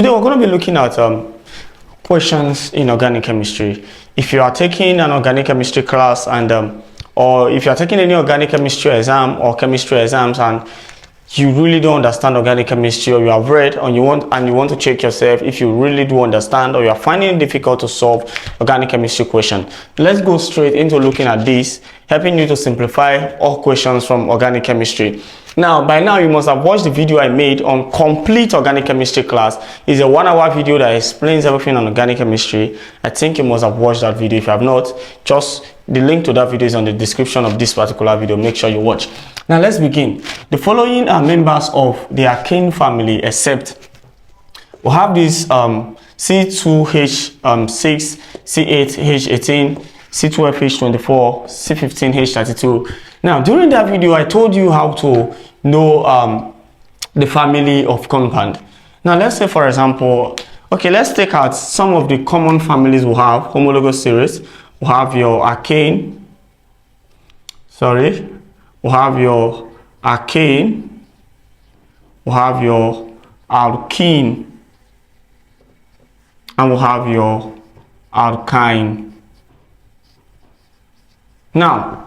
Today we're going to be looking at questions in organic chemistry. If you are taking an organic chemistry class and or if you are taking any organic chemistry exam or chemistry exams and you really don't understand organic chemistry, or you have read and you want to check yourself if you really do understand, or you are finding it difficult to solve organic chemistry question, let's go straight into looking at this, helping you to simplify all questions from organic chemistry. Now, by now you must have watched the video I made on complete organic chemistry class. It's a 1-hour video that explains everything on organic chemistry. I think you must have watched that video. If you have not, just the link to that video is on the description of this particular video. Make sure you watch. Now let's begin. The following are members of the alkane family, except we have this C2H6, C8H18, C12H24, C15H32. Now, during that video, I told you how to know the family of compound. Now, let's say, for example, okay, let's take out some of the common families we have. Homologous series, we have your alkane, we have your alkane, we have your alkene, and we have your alkyne. Now,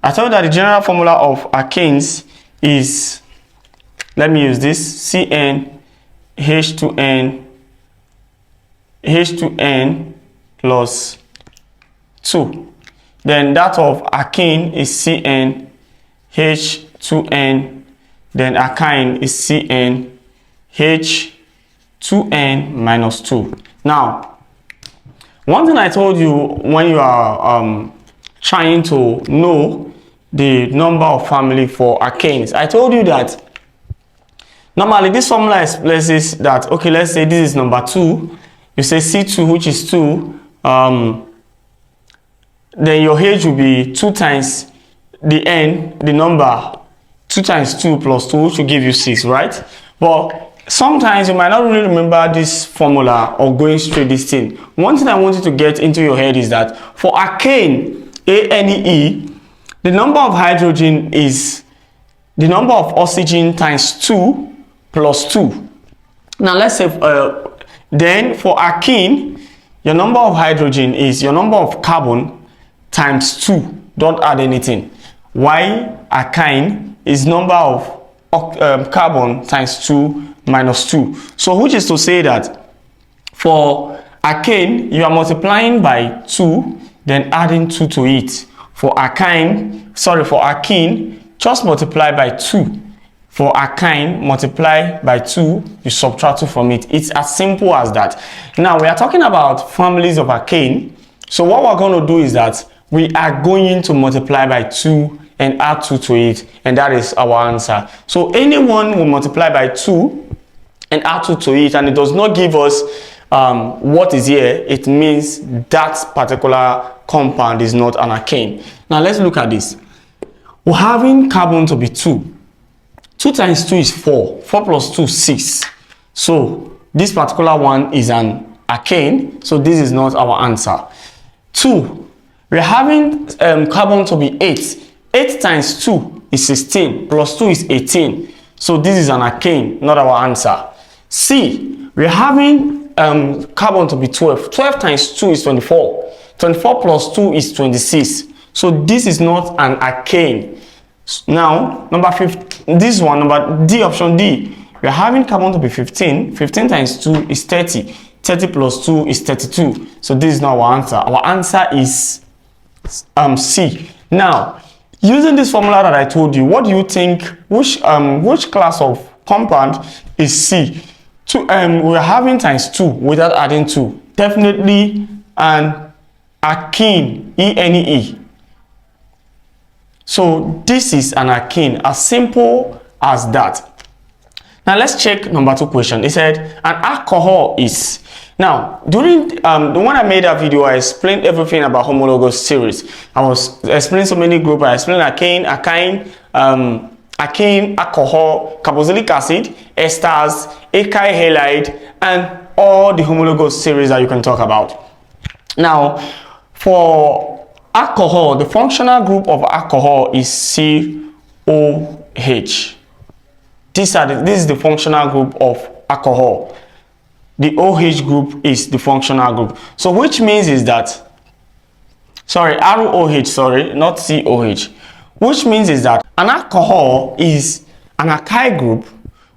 I told you that the general formula of alkanes is, let me use this, CN H2N plus 2. Then that of alkene is CN H2N, then alkyne is CN H2N minus 2. Now, one thing I told you when you are trying to know the number of family for alkanes, I told you that normally this formula expresses that, okay, let's say this is number 2, you say C2, which is 2, then your H will be 2 times the N, the number 2 times 2 plus 2, which will give you 6, right? But sometimes you might not really remember this formula or going straight this thing. One thing I want you to get into your head is that for alkane, ANE, the number of hydrogen is the number of oxygen times 2 plus 2. Now let's say then for alkene, your number of hydrogen is your number of carbon times 2. Don't add anything. While alkyne is number of carbon times 2 minus 2. So which is to say that for alkane, you are multiplying by 2, then adding 2 to it. For alkene, just multiply by 2. For alkyne, multiply by 2, you subtract 2 from it. It's as simple as that. Now, we are talking about families of alkane. So what we're going to do is that we are going to multiply by 2 and add 2 to it, and that is our answer. So anyone will multiply by 2 and add 2 to it, and it does not give us what is here, it means that particular compound is not an alkane. Now let's look at this. We're having carbon to be 2. 2 times 2 is 4. 4 plus 2 is 6. So this particular one is an alkane. So this is not our answer. 2. We're having carbon to be 8. 8 times 2 is 16. Plus 2 is 18. So this is an alkane, not our answer. C. We're having carbon to be 12. 12 times 2 is 24. 24 plus 2 is 26. So this is not an alkane. Now, number 15, this one, number D, option D. We're having carbon to be 15. 15 times 2 is 30. 30 plus 2 is 32. So this is not our answer. Our answer is C. Now, using this formula that I told you, what do you think, which class of compound is C? We're having times 2 without adding 2. Definitely an alkene, ENE. So this is an alkene, as simple as that. Now let's check number 2 question. It said an alcohol is. Now during the one I made that video, I explained everything about homologous series. I was explaining so many groups. I explained alkane, alcohol, carboxylic acid, esters, alkyl halide, and all the homologous series that you can talk about. Now, for alcohol, the functional group of alcohol is COH. This is the functional group of alcohol. the OH group is the functional group. So which means is that, sorry, ROH, sorry, not COH. Which means is that an alcohol is an alkyl group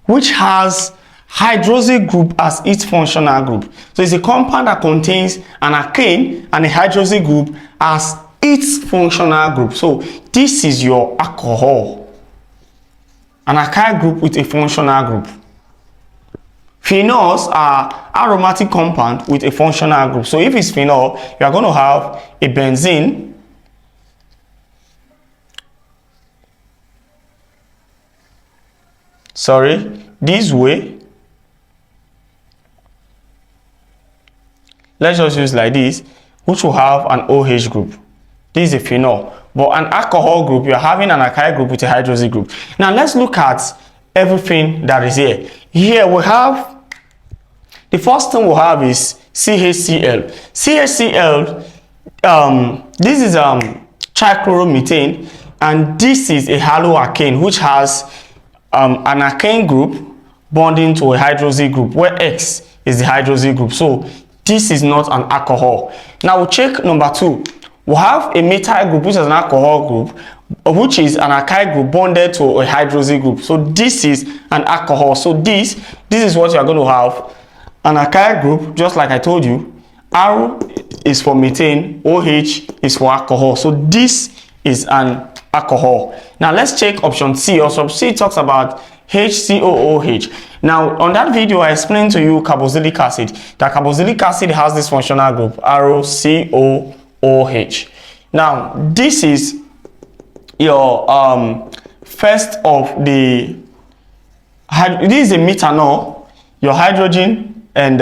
which has hydroxyl group as its functional group. So it's a compound that contains an alkane and a hydroxyl group as its functional group. So this is your alcohol, an alkyl group with a functional group. Phenols are aromatic compound with a functional group. So if it's phenol, you are going to have a benzene, sorry, this way. Let's just use like this, which will have an OH group. This is a phenol. But an alcohol group, you're having an alkyl group with a hydroxyl group. Now let's look at everything that is here. Here we have, the first thing we'll have is CHCl. CHCl, this is trichloromethane, and this is a haloalkane which has an alkane group bonding to a hydroxyl group, where X is the hydroxyl group. So this is not an alcohol. Now we'll check number 2. We have a methyl group, which is an alcohol group, which is an alkyl group bonded to a hydroxyl group. So this is an alcohol. So this is what you are going to have. An alkyl group, just like I told you. R is for methane, OH is for alcohol. So this is an alcohol. Now let's check option C. Option C talks about HCOOH. Now on that video I explained to you carboxylic acid. That carboxylic acid has this functional group ROCOOH. Now this is your first of the, this is a methanol, your hydrogen and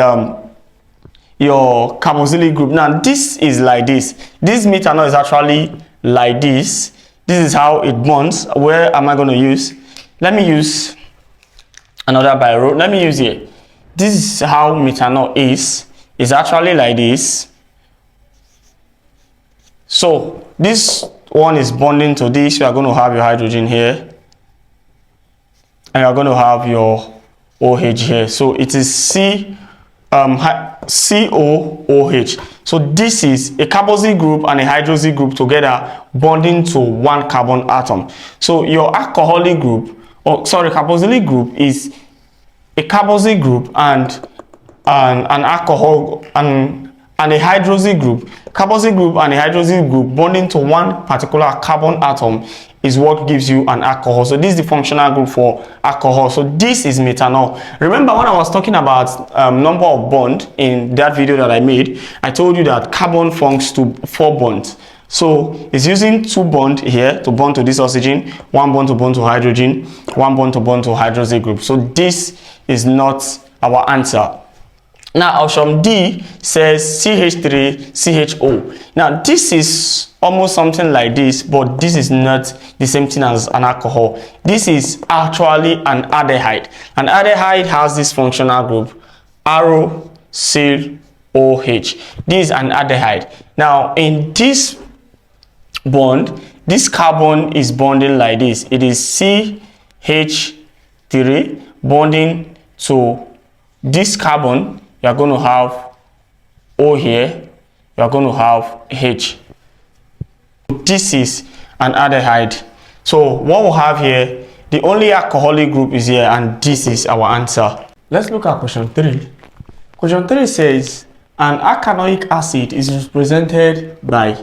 your carboxylic group. Now this is like this. This methanol is actually like this. This is how it bonds. Where am I going to use? Let me use another biro. Let me use here. This is how methanol is. It's actually like this. So this one is bonding to this. You are going to have your hydrogen here, and you are going to have your OH here. So it is COOH. So this is a carboxyl group and a hydroxyl group together bonding to one carbon atom. So your alcoholic group, or sorry, carboxylic group is a carboxyl group and an alcohol and a hydroxyl group. Carboxyl group and a hydroxyl group bonding to one particular carbon atom is what gives you an alcohol. So this is the functional group for alcohol. So this is methanol. Remember when I was talking about number of bond in that video that I made, I told you that carbon functions to 4 bonds. So it's using 2 bonds here to bond to this oxygen, 1 bond to bond to hydrogen, 1 bond to bond to hydroxyl group. So this is not our answer. Now option D says CH3CHO. Now this is almost something like this, but this is not the same thing as an alcohol. This is actually an aldehyde. An aldehyde has this functional group ROCOH. This is an aldehyde. Now in this bond, this carbon is bonding like this. It is CH3 bonding to this carbon. You are going to have O here, you are going to have H. This is an aldehyde. So what we'll have here, the only alcoholic group is here, and this is our answer. Let's look at question 3. Question 3 says an alkanoic acid is represented by.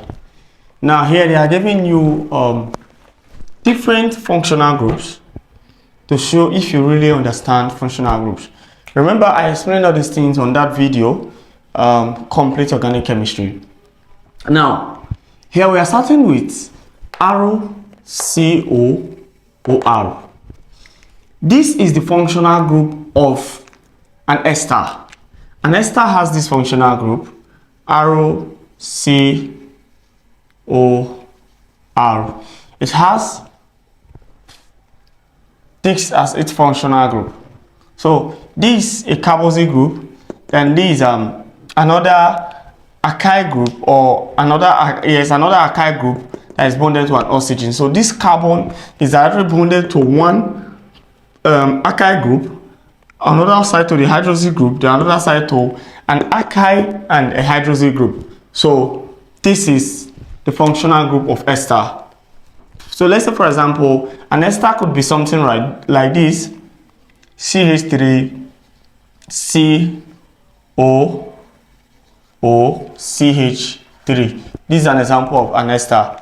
Now here they are giving you different functional groups to show if you really understand functional groups. Remember, I explained all these things on that video, complete organic chemistry. Now, here we are starting with ROCOOR. This is the functional group of an ester. An ester has this functional group, ROCOOR. It has this as its functional group. So this is a carboxyl group, and this is another alkyl group, or another alkyl group that is bonded to an oxygen. So this carbon is directly bonded to one alkyl group, another side to the hydroxy group, then another side to an alkyl and a hydroxy group. So this is the functional group of ester. So let's say, for example, an ester could be something like this: CH3 COOCH3. This is an example of an ester.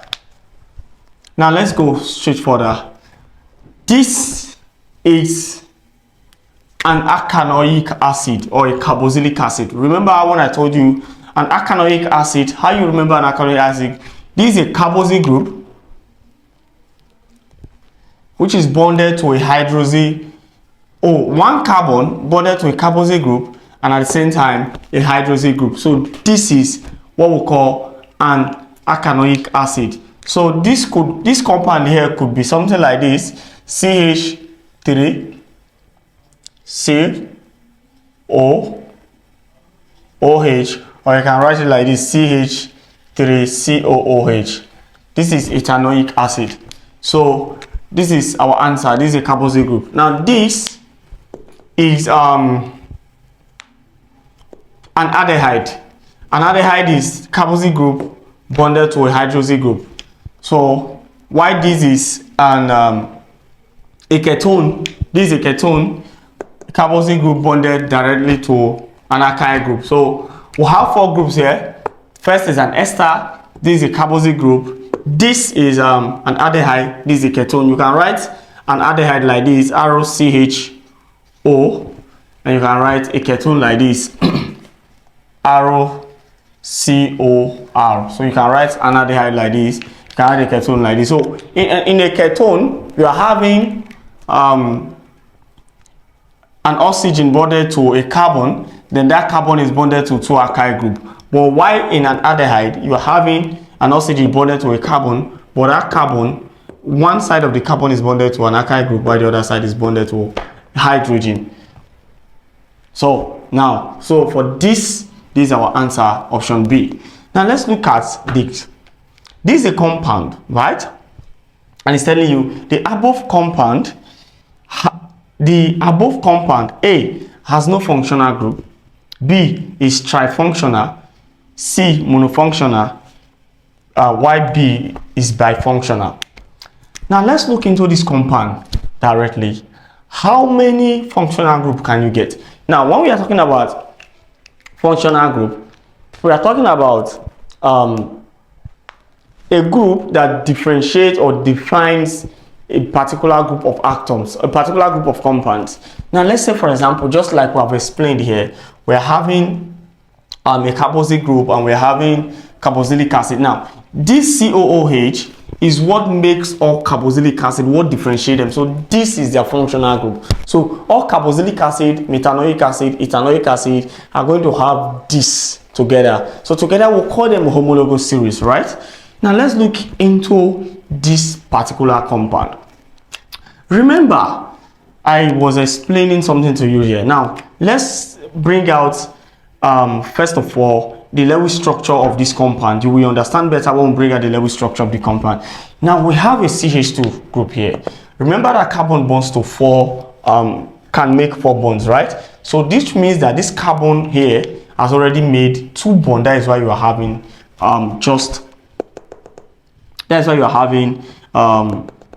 Now let's go straight further. This is an alkanoic acid or a carboxylic acid. Remember when I told you an alkanoic acid, how you remember an alkanoic acid? This is a carboxy group which is bonded to a hydroxy, one carbon bonded to a carboxy group, and at the same time a hydroxy group. So this is what we call an alkanoic acid. So this compound here could be something like this: CH3 COOH, or you can write it like this: CH3COOH. This is ethanoic acid. So this is our answer. This is a carboxy group. Now this is an aldehyde. An aldehyde is carboxy group bonded to a hydroxy group. So why this is a ketone? This is a ketone, carboxy group bonded directly to an alkyl group. So we have 4 groups here. First is an ester. This is a carboxy group. This is an aldehyde. This is a ketone. You can write an aldehyde like this, ROCHO, and you can write a ketone like this, ROCOR. So you can write an aldehyde like this. You can write a ketone like this. So in a ketone, you are having an oxygen bonded to a carbon. Then that carbon is bonded to 2 alkyl group. But while in an aldehyde, you are having an oxygen bonded to a carbon, but that carbon, one side of the carbon is bonded to an alkyl group, while the other side is bonded to hydrogen. So now, for this is our answer, option B. Now let's look at this. This is a compound, right? And it's telling you the above compound A has no functional group, B is trifunctional, C monofunctional, while B is bifunctional. Now let's look into this compound directly. How many functional group can you get? Now when we are talking about functional group, we are talking about a group that differentiates or defines a particular group of atoms, a particular group of compounds. Now let's say, for example, just like we have explained here, we're having a carboxy group and we're having carboxylic acid. Now this COOH is what makes all carboxylic acid, what differentiates them. So this is their functional group. So all carboxylic acid, methanoic acid, ethanoic acid are going to have this together. So together we'll call them a homologous series, right? Now let's look into this particular compound. Remember, I was explaining something to you here. Now let's bring out first of all the Lewis structure of this compound. You will understand better when we bring out the Lewis structure of the compound. Now we have a CH2 group here. Remember that carbon bonds to 4 can make 4 bonds, right? So this means that this carbon here has already made 2 bonds. That is why you are having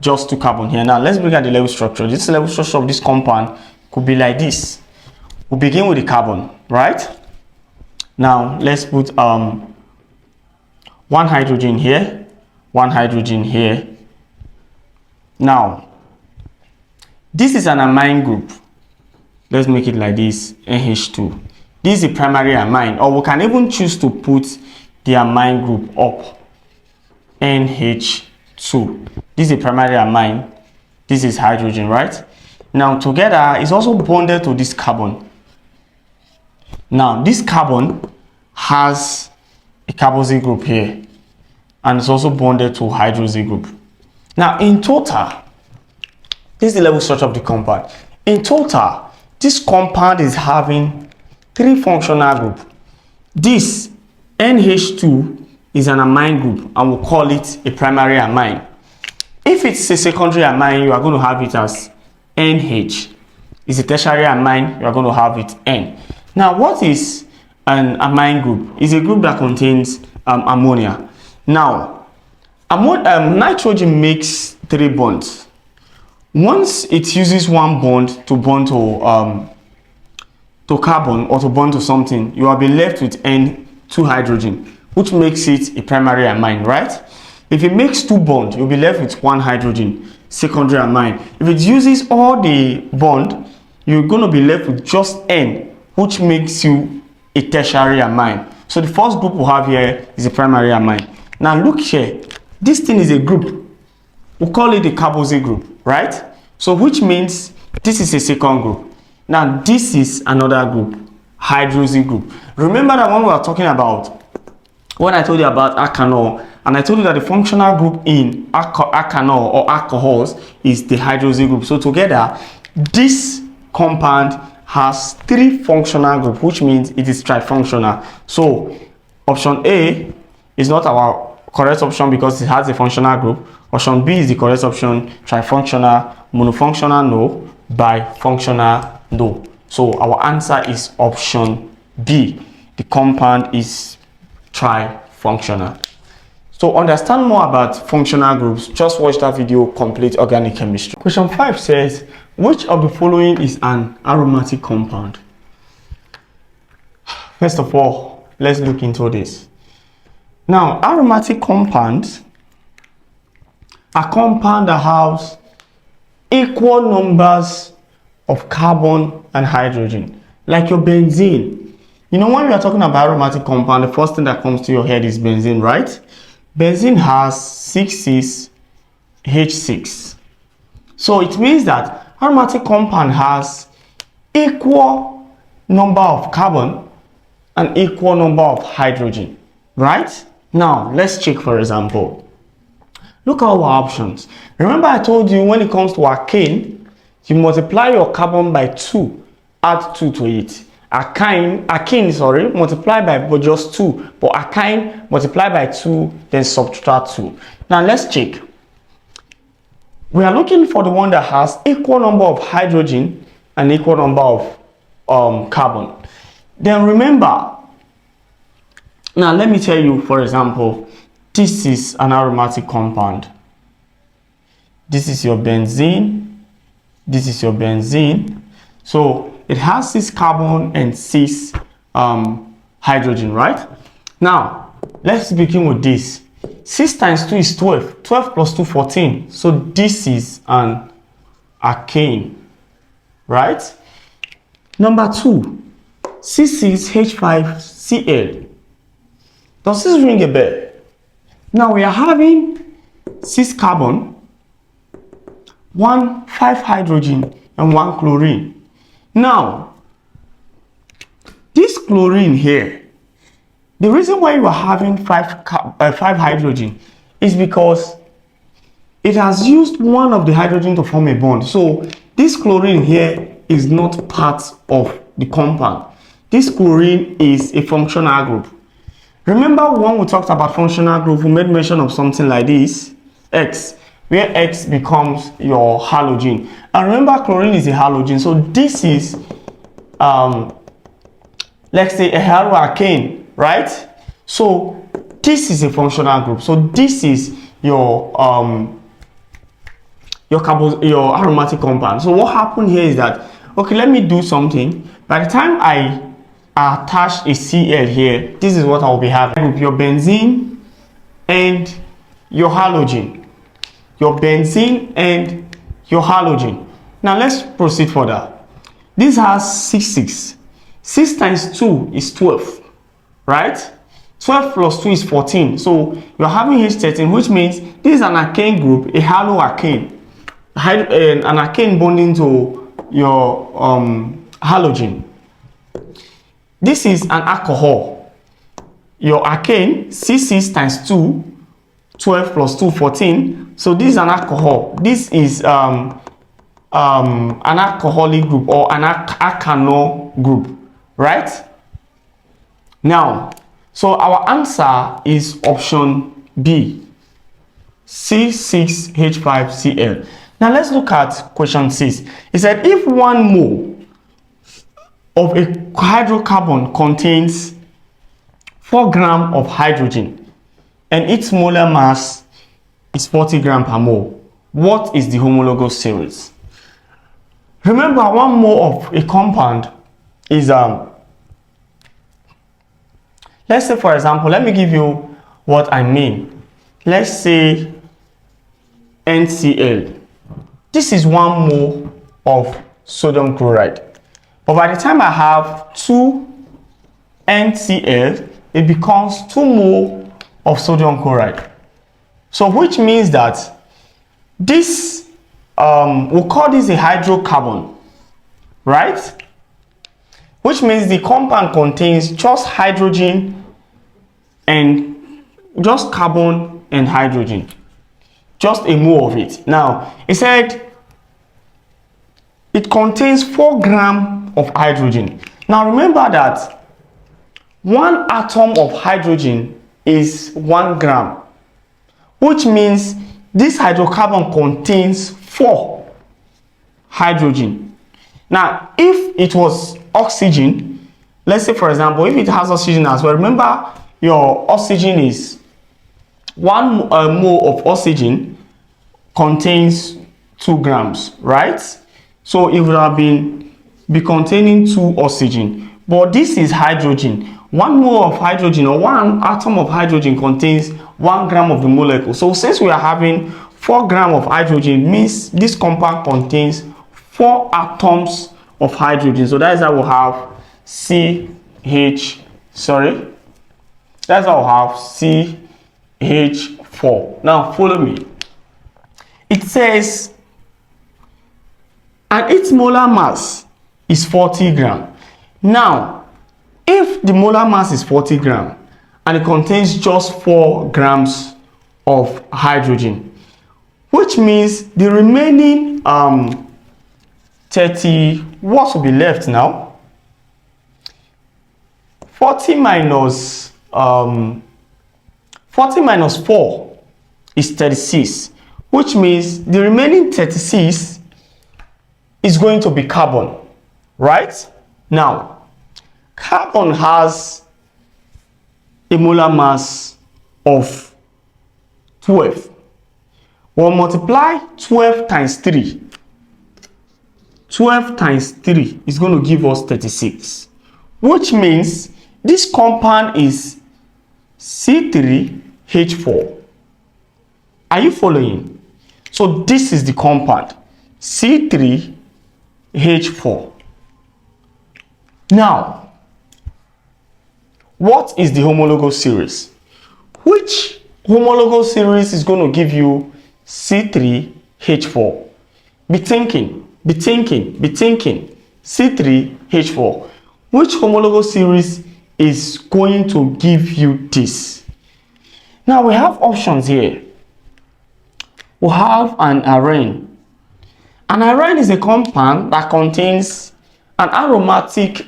just 2 carbon here. Now let's bring out the Lewis structure. This Lewis structure of this compound could be like this. We'll begin with the carbon, right? Now let's put 1 hydrogen here, 1 hydrogen here. Now this is an amine group. Let's make it like this, NH2. This is the primary amine, or we can even choose to put the amine group up, NH2. This is the primary amine. This is hydrogen, right? Now together it's also bonded to this carbon. Now this carbon has a carboxy group here, and it's also bonded to hydroxy group. Now in total, this is the Lewis structure of the compound. In total, this compound is having 3 functional groups. This NH2 is an amine group, and we'll call it a primary amine. If it's a secondary amine, you are going to have it as NH. is a tertiary amine, you are going to have it N. Now, what is an amine group? It's a group that contains ammonia. Now, nitrogen makes 3 bonds. Once it uses 1 bond to bond to carbon or to bond to something, you will be left with N2 hydrogen, which makes it a primary amine, right? If it makes 2 bonds, you'll be left with 1 hydrogen, secondary amine. If it uses all the bond, you're going to be left with just N, which makes you a tertiary amine. So the first group we have here is a primary amine. Now look here, this thing is a group. We'll call it a carboxyl group, right? So which means this is a second group. Now this is another group, hydroxyl group. Remember that when we were talking about, when I told you about alkanol, and I told you that the functional group in alkanol or alcohols is the hydroxyl group. So together, this compound has 3 functional groups, which means it is trifunctional. So option A is not our correct option because it has a functional group. Option B is the correct option, trifunctional, monofunctional no, bifunctional no. So our answer is option B. The compound is trifunctional. So understand more about functional groups, just watch that video, Complete Organic Chemistry. Question 5 says, which of the following is an aromatic compound? First of all, let's look into this. Now, aromatic compounds are compounds that have equal numbers of carbon and hydrogen, like your benzene. You know, when we are talking about aromatic compound, the first thing that comes to your head is benzene, right? Benzene has 6,6H6. So it means that aromatic compound has equal number of carbon and equal number of hydrogen, right? Now, let's check for example. Look at our options. Remember I told you when it comes to alkane, you multiply your carbon by 2, add 2 to it. Alkene, multiply by just 2, but alkyne multiply by 2, then subtract 2. Now let's check. We are looking for the one that has equal number of hydrogen and equal number of carbon. Then remember, now let me tell you, for example, this is an aromatic compound. This is your benzene. This is your benzene. So it has 6 carbon and 6 hydrogen, right? Now, let's begin with this. 6 times 2 is 12. 12 plus 2, 14. So this is an alkane, right? Number 2, C6H5Cl. Does this ring a bell? Now we are having 6 carbon, 5 hydrogen, and 1 chlorine. Now, this chlorine here, the reason why you are having 5 hydrogen is because it has used one of the hydrogen to form a bond. So this chlorine here is not part of the compound. This chlorine is a functional group. Remember when we talked about functional group, we made mention of something like this, X, where X becomes your halogen. And remember, chlorine is a halogen. So this is, let's say, a haloalkane, right? So this is a functional group. So this is your aromatic compound. So what happened here is that, okay, let me do something. By the time I attach a Cl here, this is what I will be having. Your benzene and your halogen. Your benzene and your halogen. Now let's proceed further. This has 6. 6 times 2 is 12, right? 12 plus 2 is 14. So you're having H13, which means this is an alkane group, a haloalkane. An alkane bonding to your halogen. This is an alcohol. Your alkane, C6 times 2, 12 plus 2, 14. So this is an alcohol. This is an alcoholic group or an alkanol group, right? Now, so our answer is option B, C6H5Cl. Now let's look at question 6. It said if 1 mole of a hydrocarbon contains 4 grams of hydrogen and its molar mass is 40 grams per mole, what is the homologous series? Remember, 1 mole of a compound is let's say, for example, let me give you what I mean. Let's say NCl. This is 1 mole of sodium chloride. But by the time I have 2 NCl, it becomes 2 mole of sodium chloride. So which means that this, we'll call this a hydrocarbon, right? Which means the compound contains just hydrogen and just carbon and hydrogen. Just a mole of it. Now, it said it contains 4 grams of hydrogen. Now, remember that 1 atom of hydrogen is 1 gram, which means this hydrocarbon contains 4 hydrogen. Now, if it was oxygen, let's say, for example, if it has oxygen as well, remember your oxygen is 1 mole of oxygen contains 2 grams, right? So it would have be containing 2 oxygen, but this is hydrogen. 1 mole of hydrogen or 1 atom of hydrogen contains 1 gram of the molecule. So since we are having 4 grams of hydrogen, means this compound contains 4 atoms of hydrogen. So that is how we'll have that's how we'll have CH4. Now follow me. It says, and its molar mass is 40 grams. Now, if the molar mass is 40 grams and it contains just 4 grams of hydrogen, which means the remaining 30, what will be left now? 40 minus 4 is 36, which means the remaining 36 is going to be carbon, right? Now, carbon has a molar mass of 12. We'll multiply 12 times 3. 12 times 3 is going to give us 36, which means this compound is C3H4. Are you following? So this is the compound, C3H4. Now, what is the homologous series? Which homologous series is going to give you C3H4? Be thinking, be thinking, be thinking. C3H4. Which homologous series is going to give you this? Now we have options here. We have an arene. An arene is a compound that contains an aromatic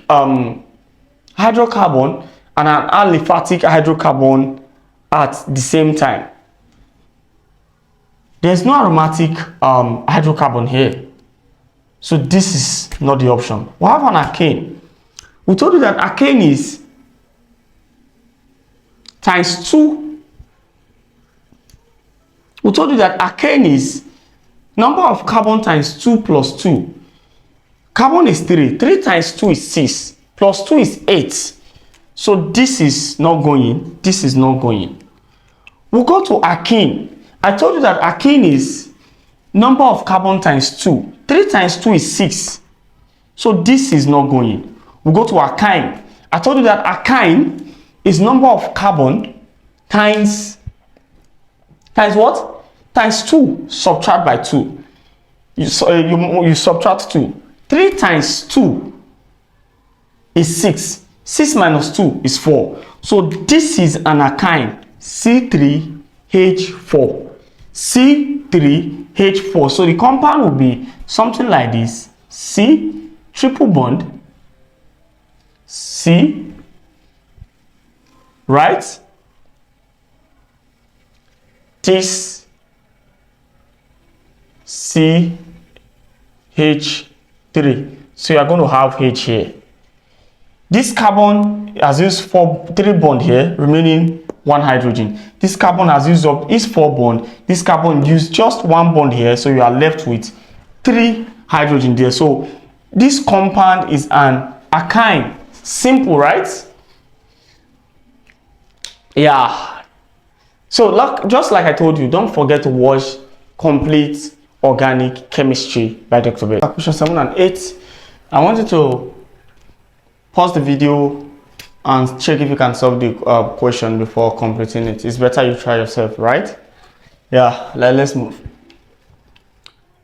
hydrocarbon and an aliphatic hydrocarbon at the same time. There's no aromatic hydrocarbon here, so this is not the option. We have an alkane. We told you that alkane is times 2. We told you that alkane is number of carbon times 2 plus 2. Carbon is 3. 3 times 2 is 6. Plus 2 is 8. So this is not going. This is not going. We'll go to alkene. I told you that alkene is number of carbon times 2. 3 times 2 is 6. So this is not going. We'll go to alkyne. I told you that alkyne is number of carbon times what? Times 2. Subtract by 2. You subtract 2. 3 times 2 is 6. 6 minus 2 is 4. So this is an alkyne, C3H4. C3H4. So the compound will be something like this. C triple bond C, right? This CH3. So you are going to have H here. This carbon has used 3 bonds here, remaining 1 hydrogen. This carbon has used up its 4 bonds. This carbon used just 1 bond here, so you are left with 3 hydrogen there. So this compound is an alkyne. Simple, right? Yeah. So just like I told you, don't forget to watch Complete Organic Chemistry by Dr. Bell. Question 7 and 8. I want you to pause the video and check if you can solve the question before completing it. It's better you try yourself, right? Yeah, let's move.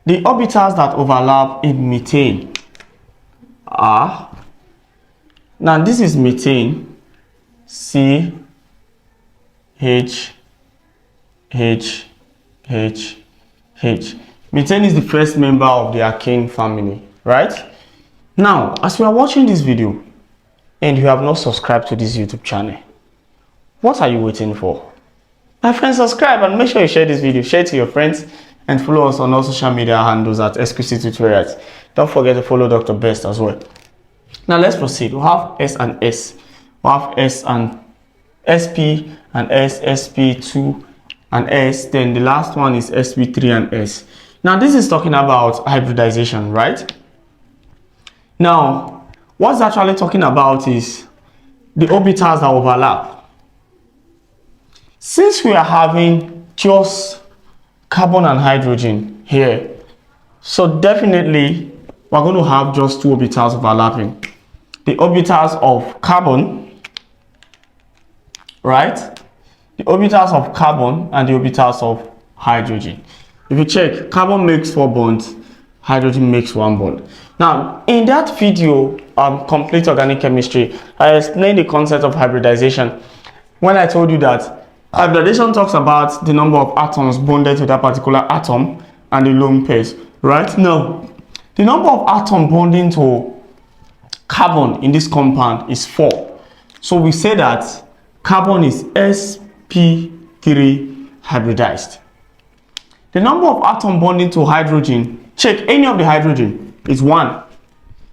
The orbitals that overlap in methane are, now this is methane, C, H, H, H, H. Methane is the first member of the alkane family, right? Now, as you are watching this video and you have not subscribed to this YouTube channel, what are you waiting for? My friends, subscribe and make sure you share this video, share it to your friends, and follow us on all social media handles at SQC Tutorials. Don't forget to follow Dr. Best as well. Now let's proceed. We have S and S. We have S and SP and S, SP2 and S. Then the last one is SP3 and S. Now this is talking about hybridization, right? Now, what's actually talking about is the orbitals that overlap. Since we are having just carbon and hydrogen here, so definitely we're going to have just 2 orbitals overlapping. The orbitals of carbon, right? The orbitals of carbon and the orbitals of hydrogen. If you check, carbon makes 4 bonds, hydrogen makes 1 bond. Now, in that video, Complete Organic Chemistry, I explained the concept of hybridization when I told you that hybridization talks about the number of atoms bonded to that particular atom and the lone pairs, right? Now, the number of atoms bonding to carbon in this compound is 4. So we say that carbon is sp3 hybridized. The number of atoms bonding to hydrogen, check any of the hydrogen, is 1.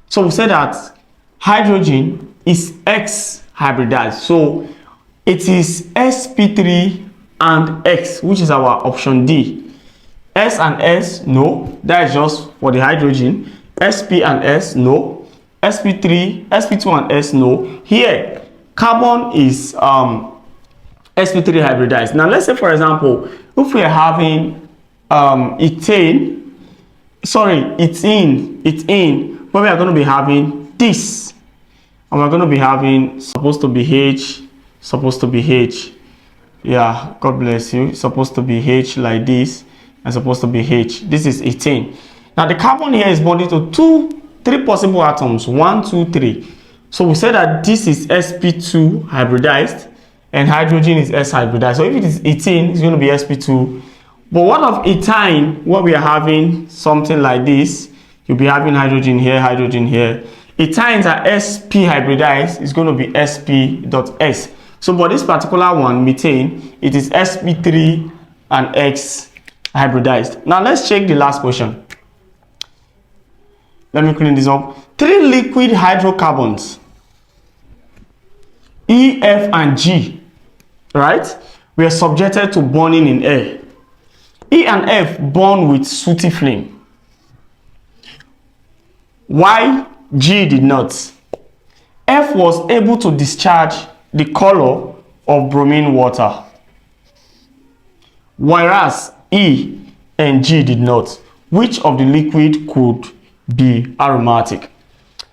So we say that hydrogen is X hybridized. So it is sp3 and X, which is our option D. S and S, no. That is just for the hydrogen. Sp and S, no. sp2 and S, no. Here, carbon is sp3 hybridized. Now let's say, for example, if we are having ethane, where we are going to be having this, and we're going to be having supposed to be H. Yeah, God bless you. It's supposed to be H like this, and supposed to be H. This is ethane. Now the carbon here is bonded to 3 possible atoms, 1, 2, 3. So we say that this is sp2 hybridized and hydrogen is S hybridized. So if it is ethane, it's going to be sp2. But what of ethyne, where we are having something like this? You'll be having hydrogen here, hydrogen here. Ethynes are sp hybridized, it's going to be sp.s. So for this particular one, methane, it is sp3 and X hybridized. Now let's check the last question. Let me clean this up. 3 liquid hydrocarbons, E, F, and G, right? We are subjected to burning in air. E and F burn with sooty flame. Why G did not? F was able to discharge the color of bromine water, whereas E and G did not. Which of the liquid could be aromatic?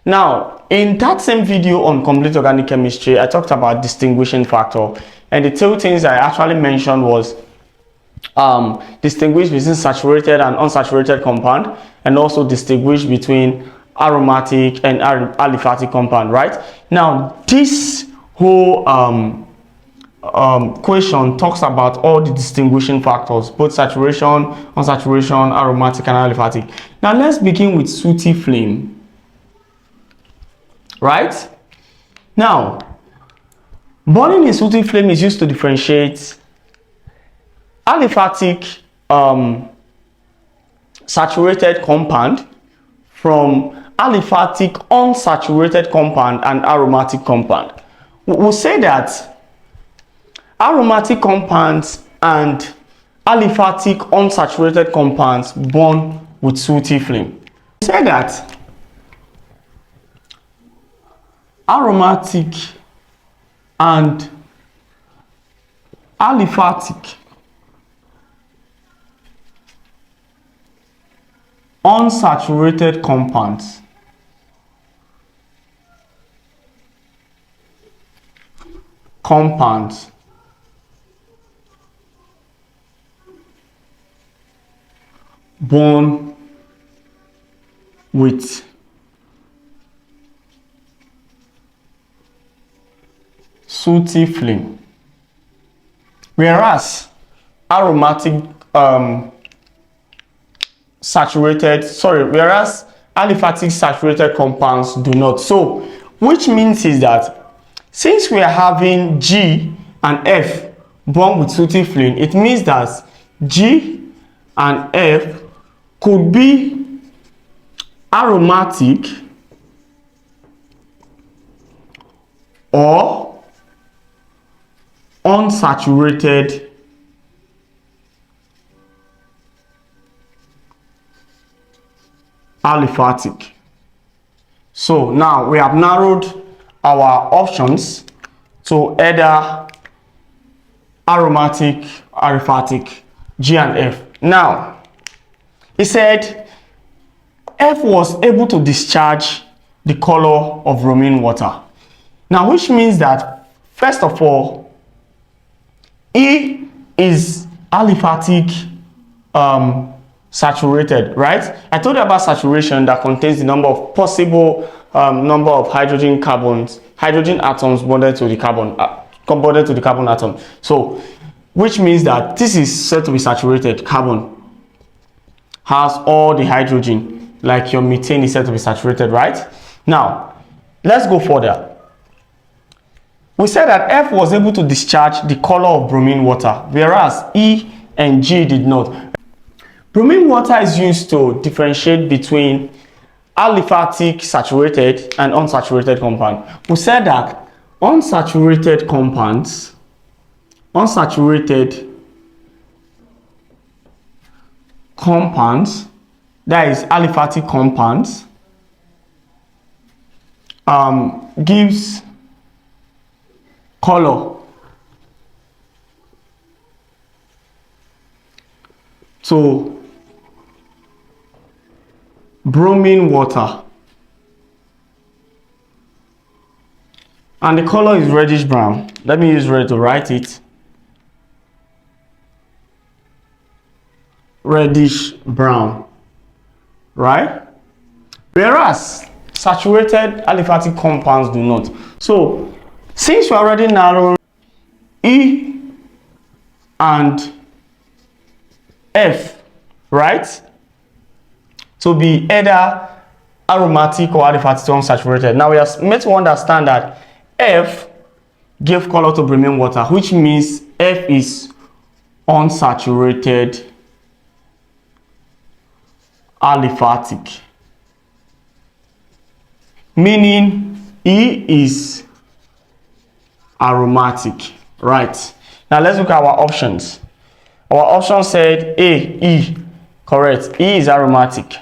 Now, in that same video on Complete Organic Chemistry, I talked about distinguishing factor, and the 2 things I actually mentioned was distinguish between saturated and unsaturated compound, and also distinguish between aromatic and aliphatic compound, right? Now this whole question talks about all the distinguishing factors, both saturation, unsaturation, aromatic, and aliphatic. Now let's begin with sooty flame, right? Now burning in sooty flame is used to differentiate aliphatic saturated compound, from aliphatic unsaturated compound, and aromatic compound. We'll say that aromatic compounds and aliphatic unsaturated compounds burn with sooty flame. We say that aromatic and aliphatic unsaturated compounds burn with sooty flame, whereas aromatic whereas aliphatic saturated compounds do not. So which means is that since we are having G and F burn with sooty flame, it means that G and F could be aromatic or unsaturated aliphatic. So now we have narrowed our options to either aromatic, aliphatic, G and F. Now, he said F was able to discharge the color of bromine water. Now, which means that, first of all, E is aliphatic saturated, right? I told you about saturation that contains the number of possible number of hydrogen atoms bonded to the carbon atom. So, which means that this is said to be saturated. Carbon has all the hydrogen, like your methane is said to be saturated, right? Now, let's go further. We said that F was able to discharge the color of bromine water, whereas E and G did not. Bromine water is used to differentiate between aliphatic saturated and unsaturated compound. We said that unsaturated compounds, that is aliphatic compounds, gives color to bromine water, and the color is reddish brown. Let me use red to write it. Reddish brown, right? Whereas saturated aliphatic compounds do not. So since we already narrowed E and F, right, to be either aromatic or aliphatic or unsaturated, now we are meant to understand that F gave color to bromine water, which means F is unsaturated aliphatic, meaning E is aromatic, right? Now let's look at our options. Our option said A, E, correct. E is aromatic.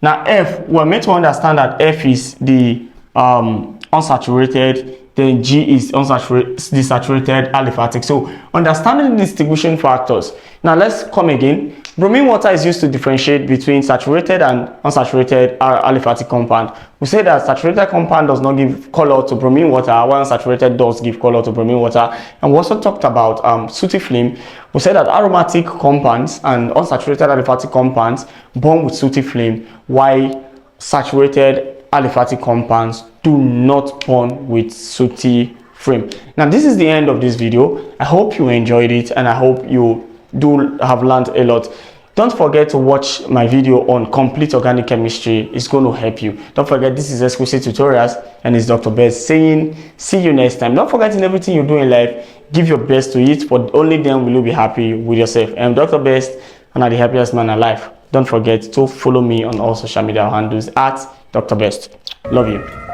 Now F, we're meant to understand that F is the unsaturated, then G is the saturated aliphatic. So understanding the distinguishing factors. Now let's come again. Bromine water is used to differentiate between saturated and unsaturated aliphatic compound. We say that saturated compound does not give color to bromine water, while unsaturated does give color to bromine water. And we also talked about sooty flame. We said that aromatic compounds and unsaturated aliphatic compounds burn with sooty flame, while saturated aliphatic compounds do not burn with sooty flame. Now this is the end of this video. I hope you enjoyed it, and I hope you do have learned a lot. Don't forget to watch my video on complete organic chemistry. It's going to help you. Don't forget, this is Exclusive Tutorials, and it's Dr. Best saying see you next time. Don't forget, in everything you do in life, give your best to it, for only then will you be happy with yourself. I'm Dr. Best, and I'm the happiest man alive. don't forget to follow me on all social media handles at Dr. Best. Love you.